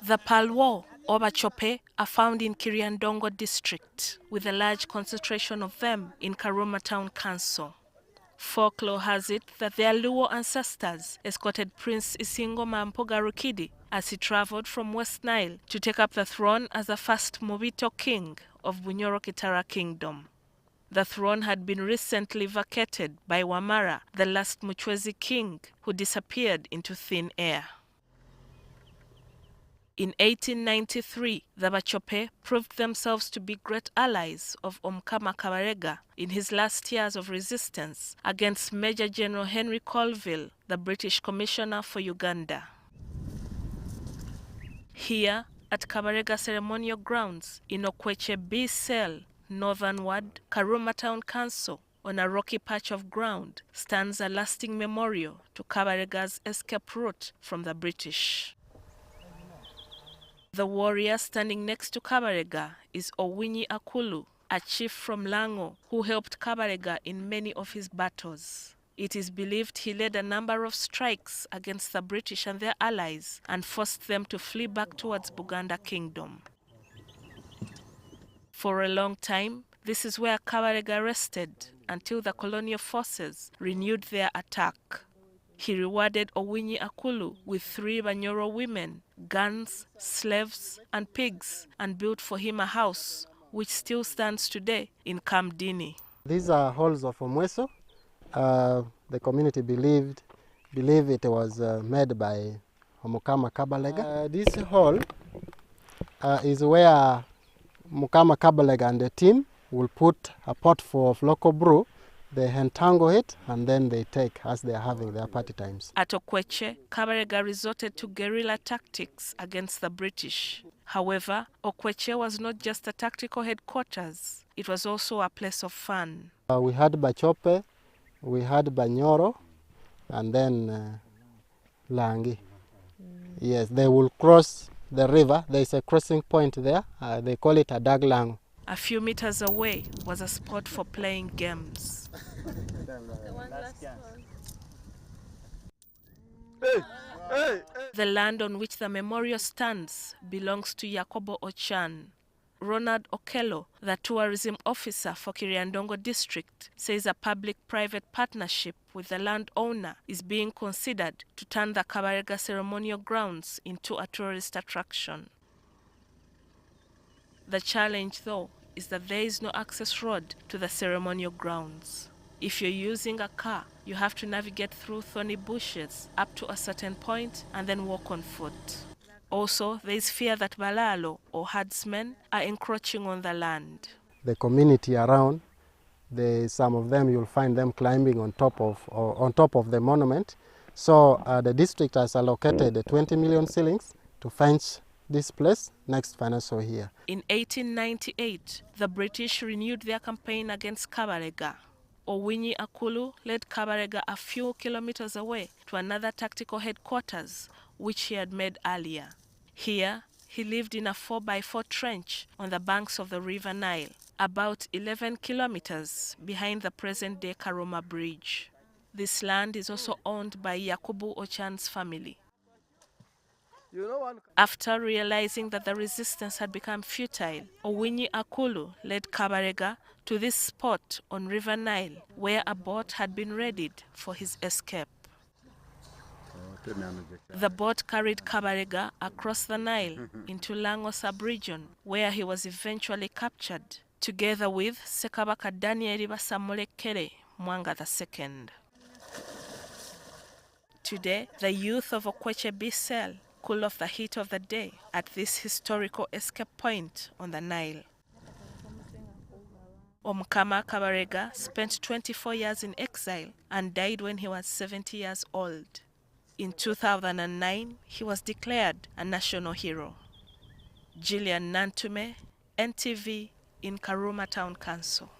The Palwo, or Bachope, are found in Kiriandongo district, with a large concentration of them in Karuma Town Council. Folklore has it that their Luo ancestors escorted Prince Isingo Mampoga Rukidi as he traveled from West Nile to take up the throne as the first Mobito king of Bunyoro Kitara Kingdom. The throne had been recently vacated by Wamara, the last Muchwezi king, who disappeared into thin air. In 1893, the Bachope proved themselves to be great allies of Omukama Kabalega in his last years of resistance against Major General Henry Colville, the British Commissioner for Uganda. Here, at Kabalega Ceremonial Grounds in Okweche B Cell, Northern Ward, Karuma Town Council, on a rocky patch of ground, stands a lasting memorial to Kabarega's escape route from the British. The warrior standing next to Kabalega is Owinyi Akulu, a chief from Lango who helped Kabalega in many of his battles. It is believed he led a number of strikes against the British and their allies and forced them to flee back towards Buganda Kingdom. For a long time, this is where Kabalega rested until the colonial forces renewed their attack. He rewarded Owinyi Akulu with 3 Banyoro women, guns, slaves, and pigs, and built for him a house, which still stands today in Kamdini. These are halls of Omweso. The community believe it was made by Omukama Kabalega. This hall is where Omukama Kabalega and the team will put a pot full of local brew. They entangle it and then they take as they are having their party times. At Okweche, Kabalega resorted to guerrilla tactics against the British. However, Okweche was not just a tactical headquarters, it was also a place of fun. We had Bachope, we had Banyoro, and then Langi. Yes, they will cross the river. There is a crossing point there. They call it a Lango. A few meters away was a spot for playing games. The land on which the memorial stands belongs to Yakobo Ochan. Ronald Okello, the tourism officer for Kiriandongo district, says a public-private partnership with the landowner is being considered to turn the Kabalega ceremonial grounds into a tourist attraction. The challenge, though, is that there is no access road to the ceremonial grounds. If you're using a car, you have to navigate through thorny bushes up to a certain point and then walk on foot. Also, there is fear that balalo, or herdsmen, are encroaching on the land. The community around, some of them you'll find them climbing on top of the monument. So the district has allocated 20 million shillings to fence this place next financial year. In 1898, the British renewed their campaign against Kabalega. Owinyi Akulu led Kabalega a few kilometers away to another tactical headquarters, which he had made earlier. Here, he lived in a 4x4 trench on the banks of the River Nile, about 11 kilometers behind the present-day Karuma Bridge. This land is also owned by Yakubu Ochan's family. After realizing that the resistance had become futile, Owinyi Akulu led Kabalega to this spot on River Nile, where a boat had been readied for his escape. The boat carried Kabalega across the Nile into Lango sub-region, where he was eventually captured, together with Sekabaka Danieli Basamulekere Mwanga II. Today, the youth of Okweche Bisel cool off the heat of the day at this historical escape point on the Nile. Omukama Kabalega spent 24 years in exile and died when he was 70 years old. In 2009, he was declared a national hero. Gillian Nantume, NTV in Karuma Town Council.